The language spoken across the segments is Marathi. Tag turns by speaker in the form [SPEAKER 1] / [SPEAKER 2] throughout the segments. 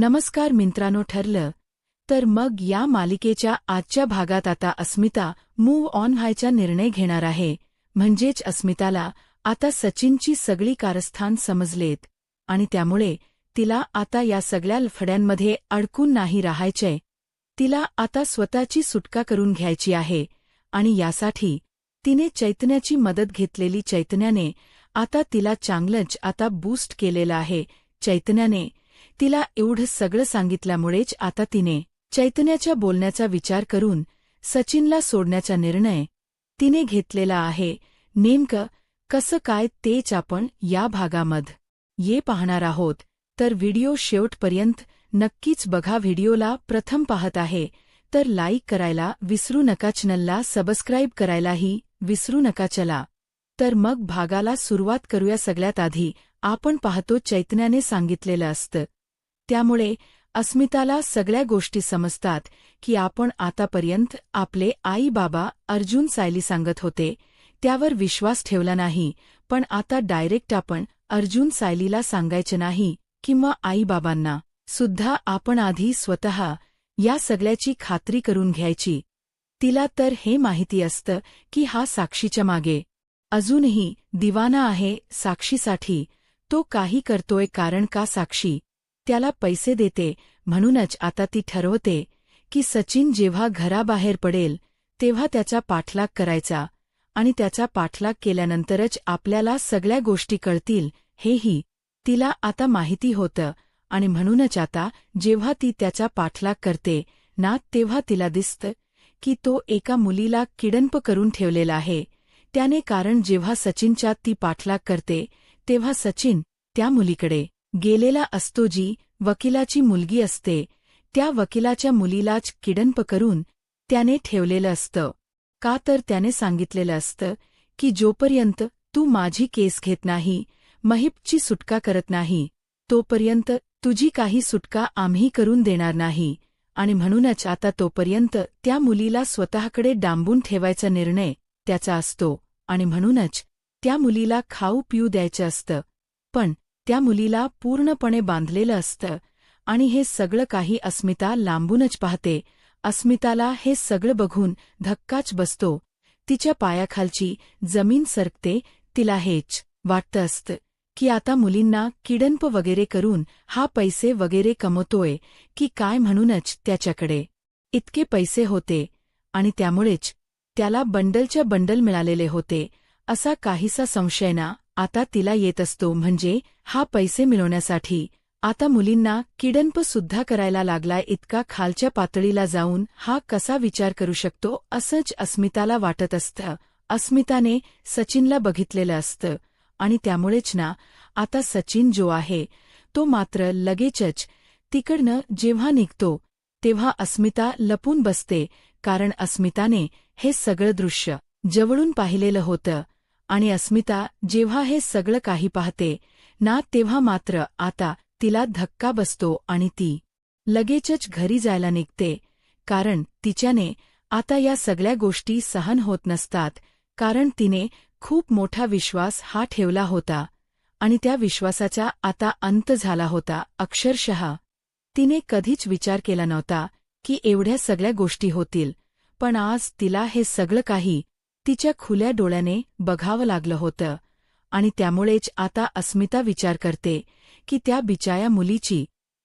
[SPEAKER 1] नमस्कार मित्रांनो, ठरलं तर मग या मालिकेच्या आजच्या भागात आता अस्मिता मूव्ह ऑन व्हायचा निर्णय घेणार आहे. म्हणजेच अस्मिताला आता सचिनची सगळी कारस्थान समजलेत आणि त्यामुळे तिला आता या सगळ्या लफड्यांमध्ये अडकून नाही राहायचंय. तिला आता स्वतःची सुटका करून घ्यायची आहे आणि यासाठी तिने चैतन्याची मदत घेतलेली. चैतन्याने आता तिला चांगलंच आता बूस्ट केलेलं आहे. चैतन्याने तिला एवढं सगळं सांगितल्यामुळेच आता तिने चैतन्याच्या बोलण्याचा विचार करून सचिनला सोडण्याचा निर्णय तिने घेतलेला आहे. नेमकं कसं काय तेच आपण या भागामध्ये पाहणार आहोत, तर व्हिडिओ शेवटपर्यंत नक्कीच बघा. व्हिडिओला प्रथम पाहत आहे तर लाईक करायला विसरू नका, चॅनलला सबस्क्राईब करायलाही विसरू नका. चला तर मग भागाला सुरुवात करूया. सगळ्यात आधी आपण पाहतो चैतन्याने सांगितलेलं असतं, त्यामुळे अस्मिताला सगळ्या गोष्टी समजतात की आपण आतापर्यंत आपले आई बाबा अर्जुन सायली सांगत होते त्यावर विश्वास ठेवला नाही, पण आता डायरेक्ट आपण अर्जुन सायलीला सांगायचं नाही किंवा आईबाबांना सुद्धा आपण आधी स्वतः या सगळ्याची खात्री करून घ्यायची. तिला तर हे माहिती असतं की हा साक्षीच्या मागे अजूनही दिवाना आहे. साक्षीसाठी तो काही करतोय कारण का साक्षी त्याला पैसे देते. म्हणूनच आता ती ठरवते की सचिन जेव्हा घराबाहेर पडेल तेव्हा त्याचा पाठलाग करायचा आणि त्याचा पाठलाग केल्यानंतरच आपल्याला सगळ्या गोष्टी कळतील, हेही तिला आता माहिती होतं. आणि म्हणूनच आता जेव्हा ती त्याचा पाठलाग करते ना, तेव्हा तिला दिसतं की तो एका मुलीला किडनप करून ठेवलेला आहे त्याने. कारण जेव्हा सचिनच्या ती पाठलाग करते तेव्हा सचिन त्या मुलीकडे गेलेला असतो जी वकिलाची मुलगी असते. त्या वकिलाच्या मुलीलाच किडनप करून त्याने ठेवलेलं असतं. का तर त्याने सांगितलेलं असतं की जोपर्यंत तू माझी केस घेत नाही, महिपची सुटका करत नाही, तोपर्यंत तुझी काही सुटका आम्ही करून देणार नाही. आणि म्हणूनच आता तोपर्यंत त्या मुलीला स्वतःकडे डांबून ठेवायचा निर्णय त्याचा असतो आणि म्हणूनच त्या मुलीला खाऊ पिऊ द्यायचं असतं. पण त्या मुलीला पूर्णपणे बांधलेलं असतं आणि हे सगळं काही अस्मिता लांबूनच पाहते. अस्मिताला हे सगळं बघून धक्काच बसतो. तिच्या पायाखालची जमीन सरकते. तिला हेच वाटतं असतं की आता मुलींना किडनप वगैरे करून हा पैसे वगैरे कमवतोय की काय. म्हणूनच त्याच्याकडे इतके पैसे होते आणि त्यामुळेच त्याला बंडलच्या बंडल मिळालेले होते असा काहीसा संशय ना आता तिला येत असतो. म्हणजे हा पैसे मिळवण्यासाठी आता मुलींना किडनप सुद्धा करायला लागलाय. इतका खालच्या पातळीला जाऊन हा कसा विचार करू शकतो असंच अस्मिताला वाटत असतं. अस्मिताने सचिनला बघितलेलं असतं आणि त्यामुळेच ना आता सचिन जो आहे तो मात्र लगेचच तिकडनं जेव्हा निघतो तेव्हा अस्मिता लपून बसते. कारण अस्मिताने हे सगळं दृश्य जवळून पाहिलेलं होतं आणि अस्मिता जेव्हा हे सगळं काही पाहते ना तेव्हा मात्र आता तिला धक्का बसतो आणि ती लगेचच घरी जायला निघते. कारण तिच्याने आता या सगळ्या गोष्टी सहन होत नसतात. कारण तिने खूप मोठा विश्वास हा ठेवला होता आणि त्या विश्वासाचा आता अंत झाला होता. अक्षरशः तिने कधीच विचार केला नव्हता की एवढ्या सगळ्या गोष्टी होतील, पण आज तिला हे सगळं काही तिच्या खुल्या डोळ्याने बघावं लागलं होतं. आणि त्यामुळेच आता अस्मिता विचार करते की त्या बिचाया मुलीची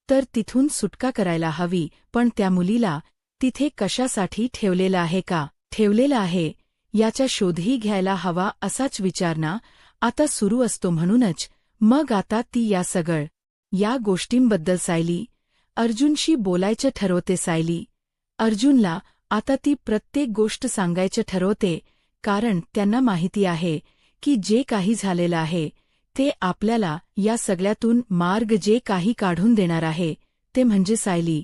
[SPEAKER 1] तर तिथून सुटका करायला हवी, पण त्या मुलीला तिथे कशासाठी ठेवलेलं आहे, का ठेवलेलं आहे याचा शोधही घ्यायला हवा असाच विचार ना आता सुरू असतो. म्हणूनच मग आता ती या गोष्टींबद्दल सायली अर्जुनशी बोलायचं ठरवते. सायली अर्जुनला आता ती प्रत्येक गोष्ट सांगायचं ठरवते. कारण त्यांना माहिती आहे की जे काही झालेलं आहे ते आपल्याला या सगळ्यातून मार्ग जे काही काढून देणार आहे ते म्हणजे सायली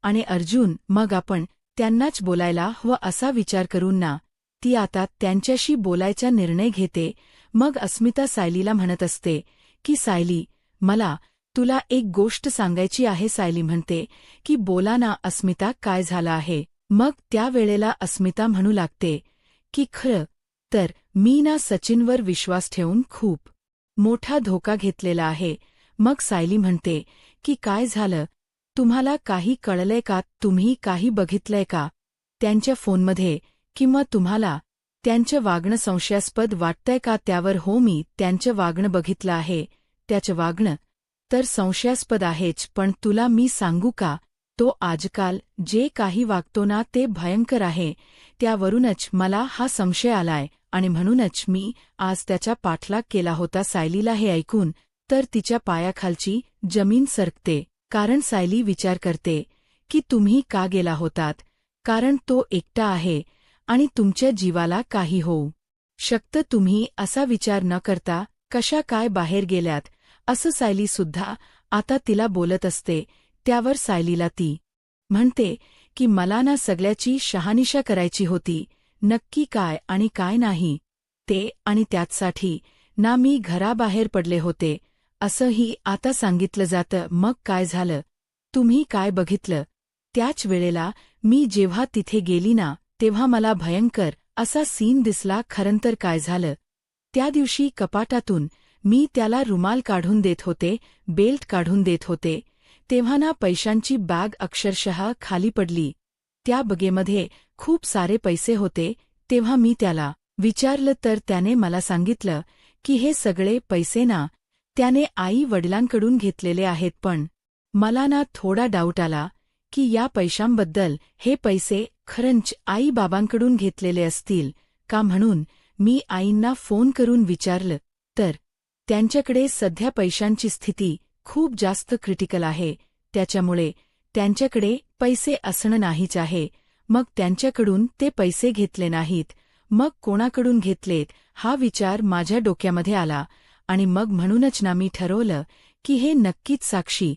[SPEAKER 1] आणि अर्जुन. मग आपण त्यांनाच बोलायला हवं असा विचार करून ना ती आता त्यांच्याशी बोलायचा निर्णय घेते. मग अस्मिता सायलीला म्हणत असते की सायली, मला तुला एक गोष्ट सांगायची आहे. सायली म्हणते की बोला ना अस्मिता, काय झालं आहे. मग त्या वेळेला अस्मिता म्हणू लागते की खरं तर मी ना सचिनवर विश्वास ठेवून खूप मोठा धोका घेतलेला आहे. मग सायली म्हणते की काय झालं, तुम्हाला काही कळलंय का? तुम्ही काही बघितलंय का त्यांच्या फोनमध्ये? किंवा तुम्हाला त्यांचं वागणं संशयास्पद वाटतंय का? त्यावर हो, मी त्यांचं वागणं बघितलं आहे. त्याचं वागणं तर संशयास्पद आहेच, पण तुला मी सांगू का, तो आजकाल जे काही वागतो ना ते भयंकर आहे. त्यावरूनच मला हा संशय आलाय आणि म्हणूनच मी आज त्याचा पाठलाग केला होता. सायलीला हे ऐकून तर तिच्या पायाखालची जमीन सरकते. कारण सायली विचार करते की तुम्ही का गेला होतात, कारण तो एकटा आहे आणि तुमच्या जीवाला काही होऊ शकतं. तुम्ही असा विचार न करता कशा काय बाहेर गेल्यात, असं सायलीसुद्धा आता तिला बोलत असते. त्यावर सायलीला ती म्हणते की मला ना सगळ्याची शहानिशा करायची होती, नक्की काय आणि काय नाही ते, आणि त्याचसाठी ना मी घराबाहेर पडले होते, असंही आता सांगितलं जातं. मग काय झालं? तुम्ही काय बघितलं? त्याच वेळेला मी जेव्हा तिथे गेली ना तेव्हा मला भयंकर असा सीन दिसला. खरंतर काय झालं, त्या दिवशी कपाटातून मी त्याला रुमाल काढून देत होते, बेल्ट काढून देत होते, तेव्हा ना पैशांची बॅग अक्षरशः खाली पडली. त्या बॅगेमध्ये खूप सारे पैसे होते. तेव्हा मी त्याला विचारलं तर त्याने मला सांगितलं की हे सगळे पैसे ना त्याने आई वडिलांकडून घेतलेले आहेत. पण मला ना थोडा डाऊट आला की या पैशांबद्दल हे पैसे खरंच आई बाबांकडून घेतलेले असतील का. म्हणून मी आईंना फोन करून विचारलं तर त्यांच्याकडे सध्या पैशांची स्थिती खूप जास्त क्रिटिकल आहे, त्याच्यामुळे त्यांच्याकडे पैसे असणं नाहीच आहे. मग त्यांच्याकडून ते पैसे घेतले नाहीत, मग कोणाकडून घेतलेत हा विचार माझ्या डोक्यामध्ये आला. आणि मग म्हणूनच ना मी ठरवलं की हे नक्कीच साक्षी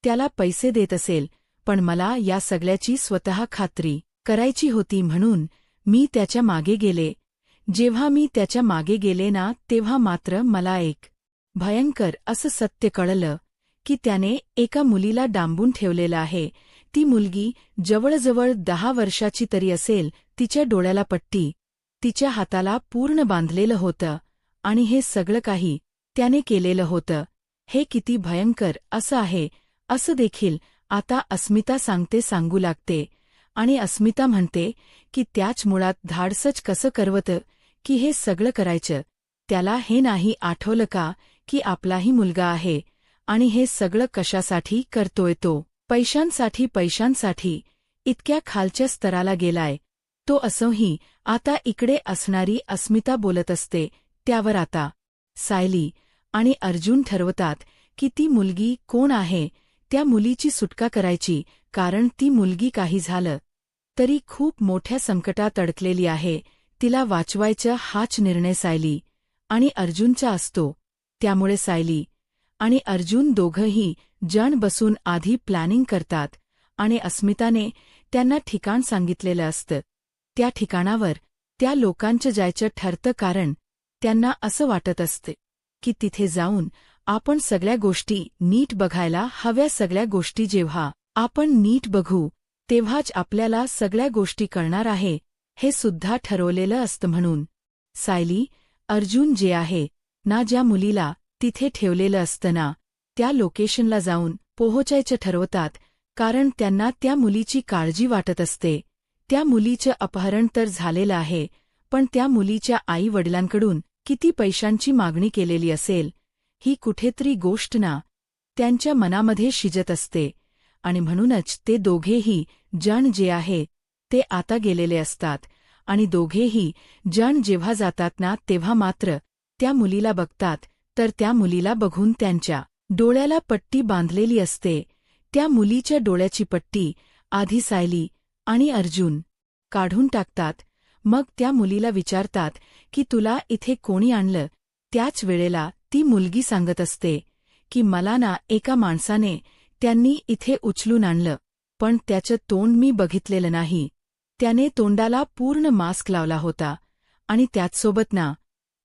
[SPEAKER 1] त्याला पैसे देत असेल. पण मला या सगळ्याची स्वतः खात्री करायची होती, म्हणून मी त्याच्या मागे गेले. जेव्हा मी त्याच्या मागे गेले ना तेव्हा मात्र मला एक भयंकर असं सत्य कळलं की त्याने एका मुलीला डांबून ठेवलेलं आहे. ती मुलगी जवळजवळ 10 वर्षाची तरी असेल. तिच्या डोळ्याला पट्टी, तिच्या हाताला पूर्ण बांधलेलं होतं आणि हे सगळं काही त्याने केलेलं होतं. हे किती भयंकर असं आहे असं देखील आता अस्मिता सांगू लागते. आणि अस्मिता म्हणते की त्याच मुळात धाडसच कसं करवतं की हे सगळं करायचं. त्याला हे नाही आठवलं का की आपलाही मुलगा आहे आणि हे सगळं कशासाठी करतोय तो? पैशांसाठी इतक्या खालच्या स्तराला गेलाय तो. असंही आता इकडे असणारी अस्मिता बोलत असते. त्यावर आता सायली आणि अर्जुन ठरवतात की ती मुलगी कोण आहे, त्या मुलीची सुटका करायची, कारण ती मुलगी काही झालं तरी खूप मोठ्या संकटात अडकलेली आहे. तिला वाचवायचा हाच निर्णय सायली आणि अर्जुनचा असतो. त्यामुळे सायली आणि अर्जुन दोघंही जण बसून आधी प्लॅनिंग करतात आणि अस्मिताने त्यांना ठिकाण सांगितलेलं असतं. त्या ठिकाणावर त्या लोकांचं जायचं ठरतं, कारण त्यांना असं वाटत असते की तिथे जाऊन आपण सगळ्या गोष्टी नीट बघायला हव्या. सगळ्या गोष्टी जेव्हा आपण नीट बघू तेव्हाच आपल्याला सगळ्या गोष्टी कळणार आहे, हे सुद्धा ठरवलेलं असतं. म्हणून सायली, अर्जुन जे आहे ना ज्या मुलीला तिथे ठेवलेलं असतं ना त्या लोकेशनला जाऊन पोहोचायचं ठरवतात, कारण त्यांना त्या मुलीची काळजी वाटत असते. त्या मुलीचं अपहरण तर झालेलं आहे, पण त्या मुलीच्या आई वडिलांकडून किती पैशांची मागणी केलेली असेल ही कुठेतरी गोष्ट ना त्यांच्या मनामध्ये शिजत असते. आणि म्हणूनच ते दोघेही जण जे आहे ते आता गेलेले असतात. आणि दोघेही जण जेव्हा जातात ना तेव्हा मात्र त्या मुलीला बघतात, तर त्या मुलीला बघून त्यांच्या डोळ्याला पट्टी बांधलेली असते. त्या मुलीच्या डोळ्याची पट्टी आधी सायली आणि अर्जुन काढून टाकतात. मग त्या मुलीला विचारतात की तुला इथे कोणी आणलं? त्याच वेळेला ती मुलगी सांगत असते की मला ना एका माणसाने त्यांनी इथे उचलून आणलं, पण त्याचं तोंड मी बघितलेलं नाही. त्याने तोंडाला पूर्ण मास्क लावला होता आणि त्याचसोबत ना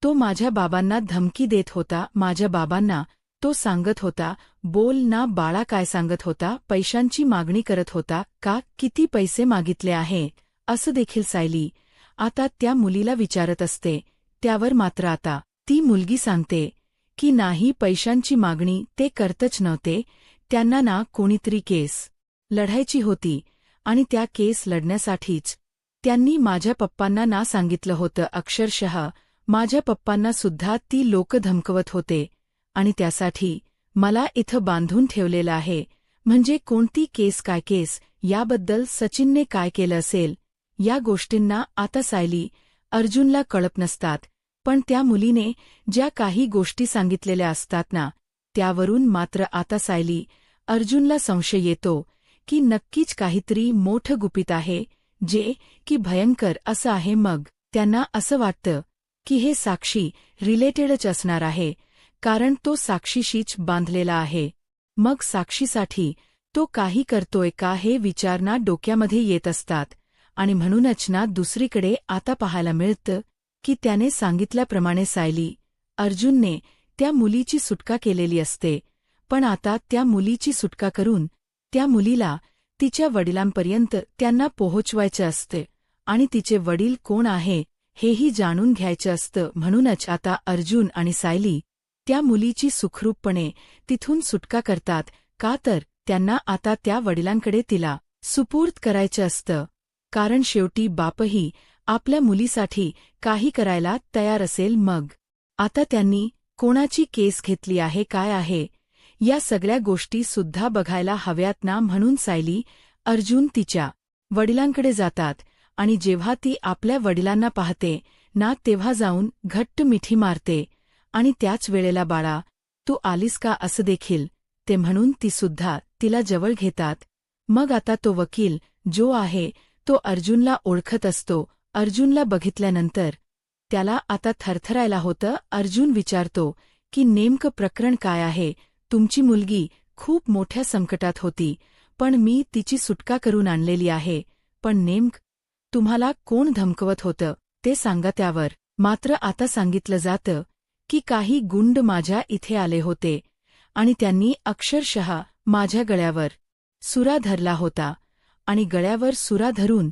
[SPEAKER 1] तो माझ्या बाबांना धमकी देत होता. माझ्या बाबांना तो सांगत होता, बोल ना बाळा, काय सांगत होता? पैशांची मागणी करत होता का? किती पैसे मागितले आहे असं देखील सायली आता त्या मुलीला विचारत असते. त्यावर मात्र आता ती मुलगी सांगते की नाही, पैशांची मागणी ते करतच नव्हते. त्यांना ना कोणीतरी केस लढायची होती आणि त्या केस लढण्यासाठीच त्यांनी माझ्या पप्पांना ना सांगितलं होतं. अक्षरशः माझ्या पप्पांना सुद्धा ती लोक धमकवत होते आणि त्यासाठी मला इथं बांधून ठेवलेलं आहे. म्हणजे कोणती केस काय केस याबद्दल सचिनने काय केलं असेल या गोष्टींना आता सायली अर्जुनला कळत नसतात. पण त्या मुलीने ज्या काही गोष्टी सांगितलेल्या असतात ना त्यावरून मात्र आता सायली अर्जुनला संशय येतो की नक्कीच काहीतरी मोठं गुपित आहे जे की भयंकर असं आहे. मग त्यांना असं वाटतं की हे साक्षी रिलेटेडच असणार आहे कारण तो साक्षीशीच बांधलेला आहे. मग साक्षीसाठी तो काही करतोय का हे विचारणा डोक्यामध्ये येत असतात आणि म्हणूनच ना दुसरीकडे आता पाहायला मिळतं की त्याने सांगितल्याप्रमाणे सायली अर्जुनने त्या मुलीची सुटका केलेली असते. पण आता त्या मुलीची सुटका करून त्या मुलीला तिच्या वडिलांपर्यंत त्यांना पोहोचवायचं असते आणि तिचे वडील कोण आहे हेही जाणून घ्यायचं असतं. म्हणूनच आता अर्जुन आणि सायली त्या मुलीची सुखरूपपणे तिथून सुटका करतात का तर त्यांना आता त्या वडिलांकडे तिला सुपूर्द करायचं असतं. कारण शेवटी बापही आपल्या मुलीसाठी काही करायला तयार असेल. मग आता त्यांनी कोणाची केस घेतली आहे काय आहे या सगळ्या गोष्टी सुद्धा बघायला हव्यात ना. म्हणून सायली अर्जुन तिच्या वडिलांकडे जातात आणि जेव्हा ती आपल्या वडिलांना पाहते ना तेव्हा जाऊन घट्ट मिठी मारते आणि त्याच वेळेला बाळा तू आलीस का असं देखील ते म्हणून ती सुद्धा तिला जवळ घेतात. मग आता तो वकील जो आहे तो अर्जुनला ओळखत असतो. अर्जुनला बघितल्यानंतर त्याला आता थरथरायला होतं. अर्जुन विचारतो की नेमकं प्रकरण काय आहे. तुमची मुलगी खूप मोठ्या संकटात होती पण मी तिची सुटका करून आणलेली आहे. पण नेमकं तुम्हाला कोण धमकवत होतं ते सांगा. त्यावर मात्र आता सांगितलं जातं की काही गुंड माझ्या इथे आले होते आणि त्यांनी अक्षरशः माझ्या गळ्यावर सुरा धरला होता आणि गळ्यावर सुरा धरून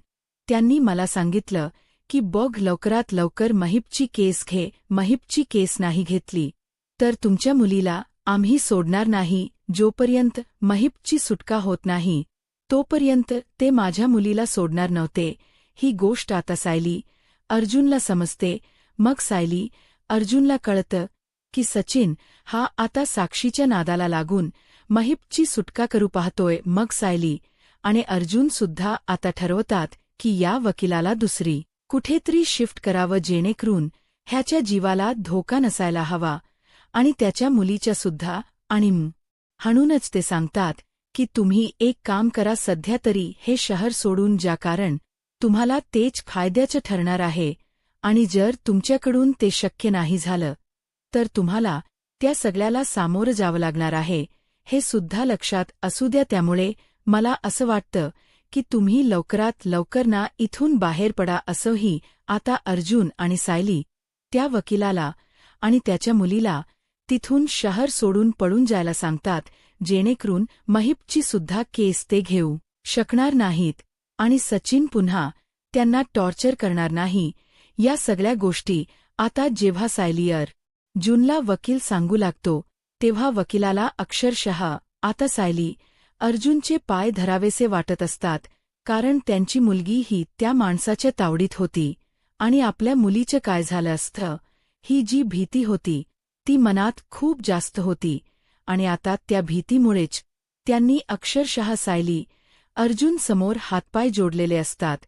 [SPEAKER 1] त्यांनी मला सांगितलं की बघ लवकरात लवकर महिपची केस घे. महिपची केस नाही घेतली तर तुमच्या मुलीला आम्ही सोडणार नाही. जोपर्यंत महिपची सुटका होत नाही तोपर्यंत ते माझ्या मुलीला सोडणार नव्हते. ही गोष्ट आता सायली अर्जुनला समजते. मग सायली अर्जुनला कळतं की सचिन हा आता साक्षीच्या नादाला लागून महिपची सुटका करू पाहतोय. मग सायली आणि अर्जुन सुद्धा आता ठरवतात की या वकिलाला दुसरी कुठेतरी शिफ्ट करावं जेणेकरून ह्याच्या जीवाला धोका नसायला हवा आणि त्याच्या मुलीच्या सुद्धा. आणि म्हणूनच ते सांगतात की तुम्ही एक काम करा सध्या तरी हे शहर सोडून जा कारण तुम्हाला तेच फायद्याचं ठरणार आहे आणि जर तुमच्याकडून ते शक्य नाही झालं तर तुम्हाला त्या सगळ्याला सामोरं जावं लागणार आहे हे सुद्धा लक्षात असू द्या. त्यामुळे मला असं वाटतं की तुम्ही लवकरात लवकर ना इथून बाहेर पडा. असंही आता अर्जुन आणि सायली त्या वकिलाला आणि त्याच्या मुलीला तिथून शहर सोडून पळून जायला सांगतात जेणेकरून महिपची सुद्धा केस ते घेऊ शकणार नाहीत आणि सचिन पुन्हा त्यांना टॉर्चर करणार नाही. या सगळ्या गोष्टी आता जेव्हा सायली अर्जुनला वकील सांगू लागतो तेव्हा वकिलाला अक्षरशः आता सायली अर्जुनचे पाय धरावेसे वाटत असतात कारण त्यांची मुलगी ही त्या माणसाच्या तावडीत होती आणि आपल्या मुलीचं काय झालं असतं ही जी भीती होती ती मनात खूप जास्त होती आणि आता त्या भीतीमुळेच त्यांनी अक्षरशः सायली अर्जुन समोर हातपाय जोडलेले असतात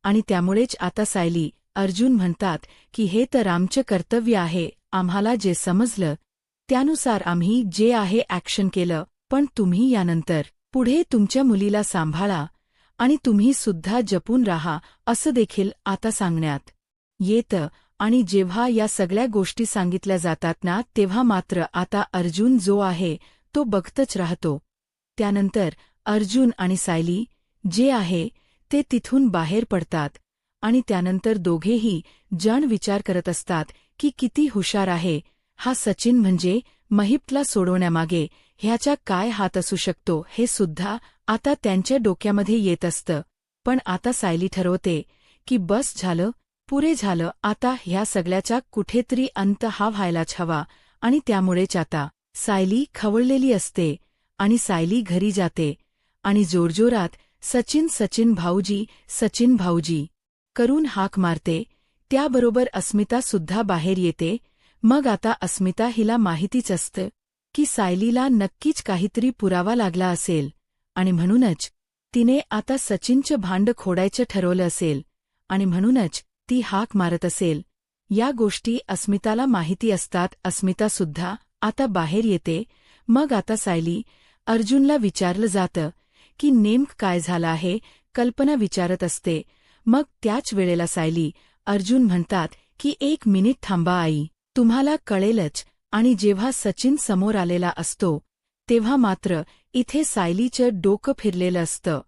[SPEAKER 1] आणि त्यामुळेच आता सायली अर्जुन म्हणतात की हे तर आमचं कर्तव्य आहे. आम्हाला जे समजलं त्यानुसार आम्ही जे आहे ॲक्शन केलं पण तुम्ही यानंतर पुढे तुमच्या मुलीला सांभाळा आणि तुम्ही सुद्धा जपून राहा असं देखील आता सांगण्यात येतं. आणि जेव्हा या सगळ्या गोष्टी सांगितल्या जातात ना तेव्हा मात्र आता अर्जुन जो आहे तो बघतच राहतो. त्यानंतर अर्जुन आणि सायली जे आहे ते तिथून बाहेर पडतात आणि त्यानंतर दोघेही जण विचार करत असतात की किती हुशार आहे हा सचिन. म्हणजे महिपला सोडवण्यामागे ह्याचा काय हात असू शकतो हे सुद्धा आता त्यांच्या डोक्यामध्ये येत असतं. पण आता सायली ठरवते की बस झालं पुरे झालं. आता ह्या सगळ्याचा कुठेतरी अंत हा व्हायलाच हवा आणि त्यामुळेच आता सायली खवळलेली असते आणि सायली घरी जाते आणि जोरजोरात सचिन सचिन भाऊजी सचिन भाऊजी करून हाक मारते. त्याबरोबर अस्मिता सुद्धा बाहेर येते. मग आता अस्मिता हिला माहितीच असतं की सायलीला नक्कीच काहीतरी पुरावा लागला असेल आणि म्हणूनच तिने आता सचिनचं भांड खोडायचं ठरवलं असेल आणि म्हणूनच ती हाक मारत असेल. या गोष्टी अस्मिताला माहिती असतात. अस्मितासुद्धा आता बाहेर येते. मग आता सायली अर्जुनला विचारलं जातं की नेमकं काय झालं आहे. कल्पना विचारत असते. मग त्याच वेळेला सायली अर्जुन म्हणतात की 1 मिनिट थांबा आई, तुम्हाला कळेलच. आणि जेव्हा सचिन समोर आलेला असतो तेव्हा मात्र इथे सायलीचं डोकं फिरलेलं असतं.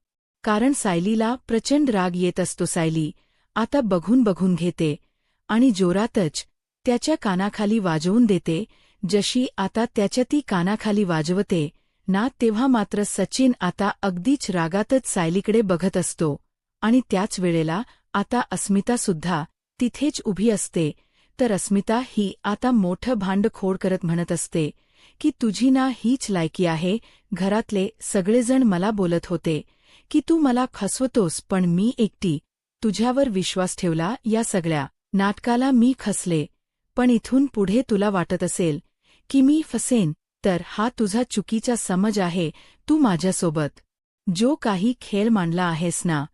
[SPEAKER 1] कारण सायलीला प्रचंड राग येत असतो. सायली आता बघून घेते आणि जोरातच त्याच्या कानाखाली वाजवून देते. जशी आता त्याच्या ती कानाखाली वाजवते ना तेव्हा मात्र सचिन आता अगदीच रागातच सायलीकडे बघत असतो. आणि त्याच वेळेला आता अस्मितासुद्धा तिथेच उभी असते. तर अस्मिता ही आता मोठं भांड खोड करत म्हणत असते की तुझी ना हीच लायकी आहे. घरातले सगळेजण मला बोलत होते की तू मला फसवतोस, पण मी एकटी तुझ्यावर विश्वास ठेवला. या सगळ्या नाटकाला मी खसले. पण इथून पुढे तुला वाटत असेल की मी फसेन तर हा तुझा चुकीचा समज आहे. तू माझ्यासोबत जो काही खेळ मांडला आहेस ना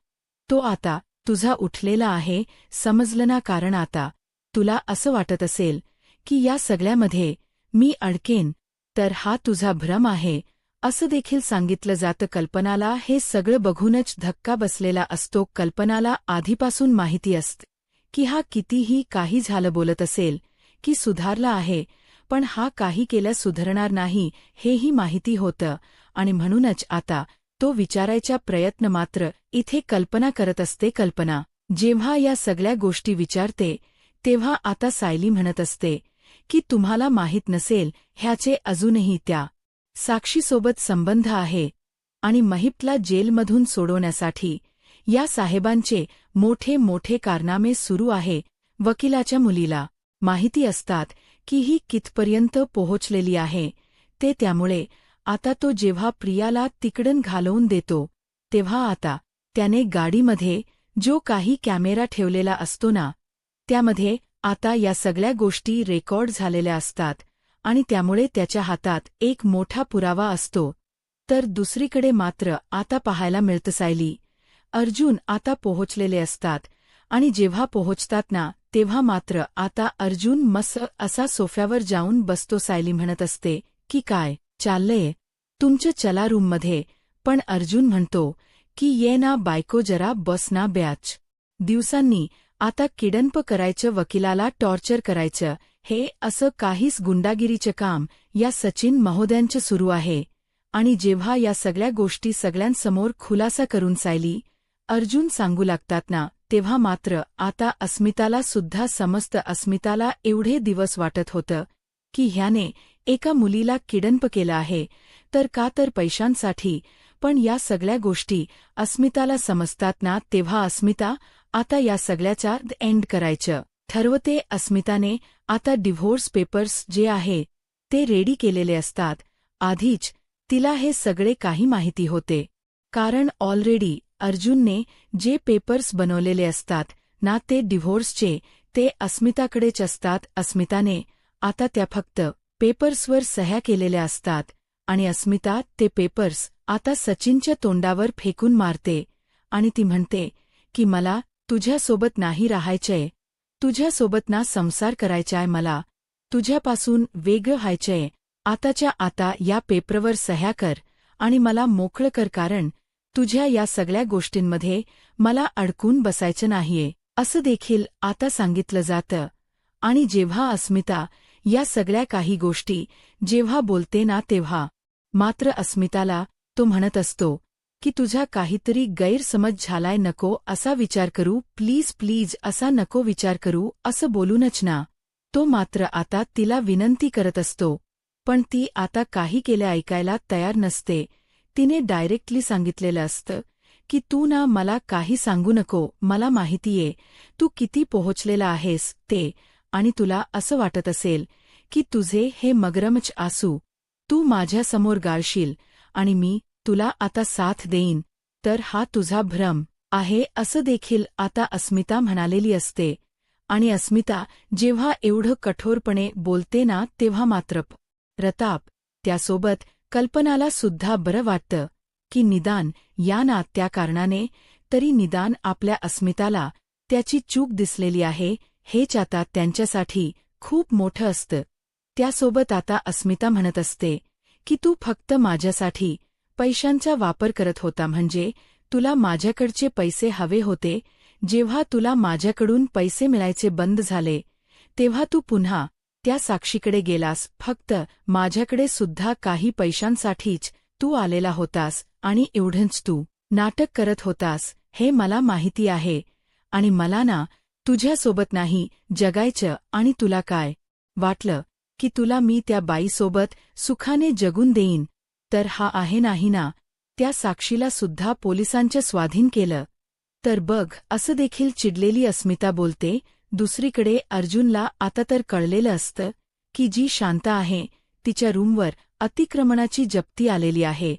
[SPEAKER 1] तो आता तुझा उठलेला आहे, समजलं ना. कारण आता तुला असं वाटत असेल की या सगळ्यामध्ये मी अडकेन, तर हा तुझा भ्रम आहे असं देखील सांगितलं जातं. कल्पनाला हे सगळं बघूनच धक्का बसलेला असतो. कल्पनाला आधीपासून माहिती असतं की हा कितीही काही झालं बोलत असेल की सुधारला आहे, पण हा काही केल्यास सुधारणार नाही हेही माहिती होतं. आणि म्हणूनच आता तो विचारायचा प्रयत्न मात्र इथे कल्पना करत असते. कल्पना जेव्हा या सगळ्या गोष्टी विचारते तेव्हा आता सायली म्हणत असते की तुम्हाला माहीत नसेल ह्याचे अजूनही त्या साक्षीसोबत संबंध आहे आणि महिपला जेलमधून सोडवण्यासाठी या साहेबांचे मोठे मोठे कारनामे सुरू आहे. वकिलाच्या मुलीला माहिती असतात की ही कितपर्यंत पोहोचलेली आहे ते. त्यामुळे आता तो जेव्हा प्रियाला तिकडून घालवून देतो तेव्हा आता त्याने गाडीमध्ये जो काही कॅमेरा ठेवलेला असतो ना त्यामध्ये आता या सगळ्या गोष्टी रेकॉर्ड झालेल्या असतात आणि त्यामुळे त्याच्या हातात एक मोठा पुरावा असतो. तर दुसरीकडे मात्र आता पाहायला मिळतं सायली अर्जुन आता पोहोचलेले असतात. आणि जेव्हा पोहोचतात ना तेव्हा मात्र आता अर्जुन मस्त असा सोफ्यावर जाऊन बसतो. सायली म्हणत असते की काय चाललंय तुमच्या चला रूममध्ये. पण अर्जुन म्हणतो की ये ना बायको जरा बस ना. ब्याच दिवसांनी आता किडनप करायचं, वकिलाला टॉर्चर करायचं, हे असं काहीच गुंडागिरीचं काम या सचिन महोदयांचं सुरू आहे. आणि जेव्हा या सगळ्या गोष्टी सगळ्यांसमोर खुलासा करून सायली अर्जुन सांगू लागतात ना तेव्हा मात्र आता अस्मिताला सुद्धा समजतं. अस्मिताला एवढे दिवस वाटत होतं की ह्याने एका मुलीला किडनप केलं आहे, तर का तर पैशांसाठी. पण या सगळ्या गोष्टी अस्मिताला समजतात ना तेव्हा अस्मिता आता या सगळ्याचा एंड करायचं ठरवते. अस्मिताने आता डिव्होर्स पेपर्स जे आहे ते रेडी केलेले असतात. आधीच तिला हे सगळे काही माहिती होते, कारण ऑलरेडी अर्जुनने जे पेपर्स बनवलेले असतात ना ते डिव्होर्सचे ते अस्मिताकडेच असतात. अस्मिताने आता त्या फक्त पेपर्सवर सह्या केलेल्या असतात आणि अस्मिता ते पेपर्स आता सचिनच्या तोंडावर फेकून मारते आणि ती म्हणते की मला तुझ्यासोबत नाही राहायचंय, तुझ्यासोबत ना संसार करायचाय, मला तुझ्यापासून वेगळं व्हायचंय. आताच्या आता या पेपरवर सह्या कर आणि मला मोकळं कर, कारण तुझ्या या सगळ्या गोष्टींमध्ये मला अडकून बसायचं नाहीये असं देखील आता सांगितलं जातं. आणि जेव्हा अस्मिता या सगळ्या काही गोष्टी जेव्हा बोलते ना तेव्हा मात्र अस्मिताला तो म्हणत असतो की तुझा काहीतरी गैरसमज झालाय, नको असा विचार करू, प्लीज प्लीज असा नको विचार करू, असं बोलूनच ना. तो मात्र आता तिला विनंती करत असतो, पण ती आता काही केल्या ऐकायला तयार नसते. तिने डायरेक्टली सांगितलेलं असतं की तू ना मला काही सांगू नको, मला माहितीये तू किती पोहोचलेला आहेस ते, आणि तुला असं वाटत असेल की तुझे हे मगरमच आसू तू माझ्यासमोर गाळशील आणि मी तुला आता साथ देईन, तर हा तुझा भ्रम आहे असं देखील आता अस्मिता म्हणालेली असते. आणि अस्मिता जेव्हा एवढं कठोरपणे बोलते ना तेव्हा मात्र रताप, त्यासोबत कल्पनाला सुद्धा बरं वाटतं की निदान या ना त्या कारणाने तरी निदान आपल्या अस्मिताला त्याची चूक दिसलेली आहे हेच आता त्यांच्यासाठी खूप मोठं असतं. त्यासोबत आता अस्मिता म्हणत असते की तू फक्त माझ्यासाठी पैशांचा वापर करत होता, म्हणजे तुला माझ्याकडचे पैसे हवे होते. जेव्हा तुला माझ्याकडून पैसे मिळायचे बंद झाले तेव्हा तू पुन्हा त्या साक्षीकडे गेलास. फक्त माझ्याकडे सुद्धा काही पैशांसाठीच तू आलेला होतास आणि एवढंच तू नाटक करत होतास हे मला माहिती आहे. आणि मला ना तुझ्यासोबत नाही जगायचं. आणि तुला काय वाटलं की तुला मी त्या बाईसोबत सुखाने जगून देईन, तर हा आहे नाही ना. त्या साक्षीला सुद्धा पोलिसांच्या स्वाधीन केलं. तर बघ, असं देखील चिडलेली अस्मिता बोलते. दुसरीकडे अर्जुनला आता तर कळलेलं असतं की जी शांता आहे तिच्या रूमवर अतिक्रमणाची जप्ती आलेली आहे.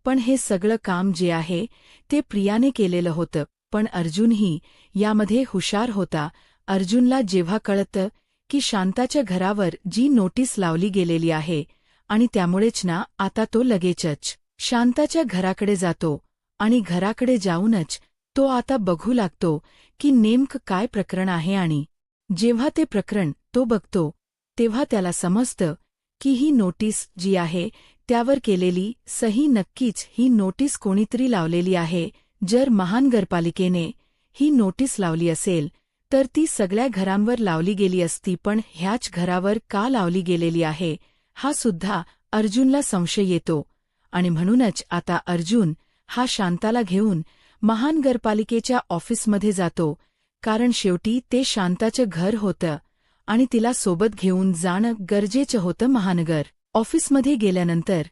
[SPEAKER 1] पण हे सगळं काम जे आहे ते प्रियाने केलेलं होतं. पण अर्जुनही यामध्ये हुशार होता. अर्जुनला जेव्हा कळतं की शांताच्या घरावर जी नोटीस लावली गेलेली आहे आणि त्यामुळेच ना आता तो लगेचच शांताच्या घराकडे जातो. आणि घराकडे जाऊनच तो आता बघू लागतो की नेमकं काय प्रकरण आहे. आणि जेव्हा ते प्रकरण तो बघतो तेव्हा त्याला समजतं की ही नोटीस जी आहे त्यावर केलेली सही नक्कीच ही नोटीस कोणीतरी लावलेली आहे. जर महानगरपालिकेने ही नोटीस लावली असेल तर ती सगळ्या घरांवर लावली गेली असती, पण ह्याच घरावर का लावली गेलेली आहे हा सुद्धा अर्जुनला संशय येतो. आणि म्हणूनच आता अर्जुन हा शांताला घेऊन महानगरपालिकेच्या ऑफिसमध्ये जातो, कारण शेवटी ते शांताचं घर होतं आणि तिला सोबत घेऊन जाणं गरजेचं होतं. महानगर ऑफिसमध्ये गेल्यानंतर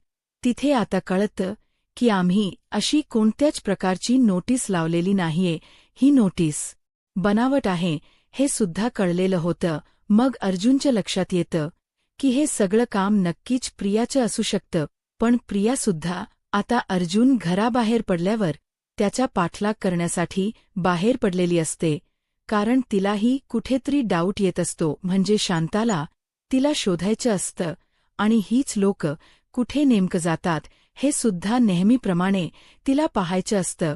[SPEAKER 1] तिथे आता कळतं की आम्ही अशी कोणत्याच प्रकारची नोटीस लावलेली नाहीये, ही नोटीस बनावट आहे हे सुद्धा कळलेलं होतं. मग अर्जुनच्या लक्षात येतं की हे सगळं काम नक्कीच प्रियाचं असू शकतं. पण प्रियासुद्धा आता अर्जुन घराबाहेर पडल्यावर त्याचा पाठलाग करण्यासाठी बाहेर पडलेली असते, कारण तिलाही कुठेतरी डाऊट येत असतो. म्हणजे शांताला तिला शोधायचं असतं आणि हीच लोक कुठे नेमकं जातात हे सुद्धा नेहमीप्रमाणे तिला पाहायचं असतं.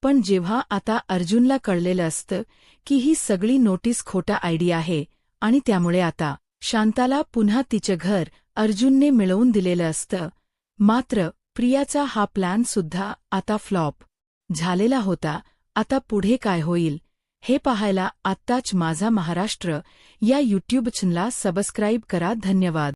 [SPEAKER 1] पण जेव्हा आता अर्जुनला कळलेलं असतं की ही सगळी नोटीस खोटा आयडिया आहे आणि त्यामुळे आता शांताला पुन्हा तिचं घर अर्जुनने मिळवून दिलेलं असतं, मात्र प्रियाचा हा प्लॅन सुद्धा आता फ्लॉप झालेला होता. आता पुढे काय होईल हे पाहायला आत्ताच माझा महाराष्ट्र या यूट्यूब चॅनलला सबस्क्राईब करा. धन्यवाद.